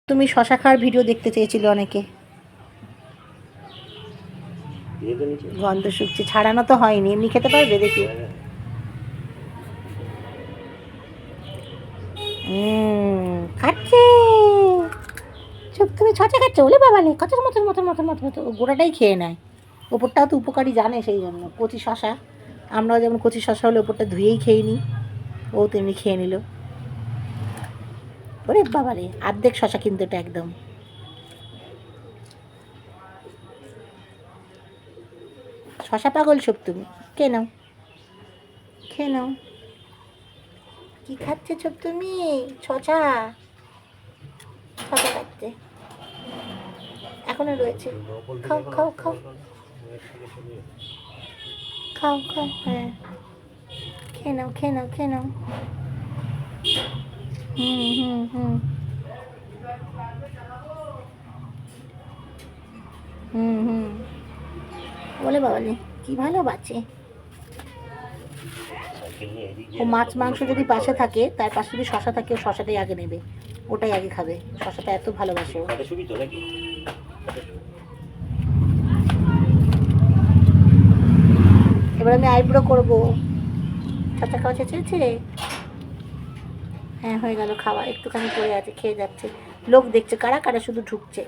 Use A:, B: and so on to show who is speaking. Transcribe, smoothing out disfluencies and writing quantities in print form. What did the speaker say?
A: তুমি শশা খাওয়ার ভিডিও দেখতে চেয়েছিল অনেকে। গন্ধ শুকছে, ছাড়ানো তো হয়নি, এমনি খেতে পারবে দেখি। খাচ্ছে চুপ, তুমি ছচা খাচ্ছে, ওলে বাবা নেই কত মতন মতন মতন মতন মতো গোড়াটাই খেয়ে নেয়, ওপরটাও তো উপকারী জানে, সেই জন্য কচি শশা। আমরাও যেমন কচি শশা হলে ওপরটা ধুয়েই খেয়ে নিই, ও তেমনি খেয়ে নিল। ওরে বাবা রে, অর্ধেক শশা কিন্তু এটা একদম। শশা পাগল সব তুমি, খেয়ে নাও খেয়ে নাও। কি খাচ্ছে সব তুমি? ছচা ছচা খাচ্ছে, এখনো রয়েছে। খাও খাও খাও খাও খাও, হ্যাঁ খেয়ে নাও খেয়ে নাও খেয়ে নাও। হুম হুম হুম হুম হুম বলে বাবা নে কি ভালো বাঁচে। ও মাছ মাংস যদি পাশে থাকে, তার পাশে যদি শশা থাকে, ও শশাটাই আগে নেবে, ওটাই আগে খাবে, শশাটা এত ভালোবাসে ও। এবার আমি আইব্রো করবো। ছচা খাওয়া চেয়েছে, হ্যাঁ হয়ে গেল খাওয়া, একটুখানি পড়ে আছে, খেয়ে যাচ্ছে, লোক দেখছে, কারা কারা শুধু ঢুকছে।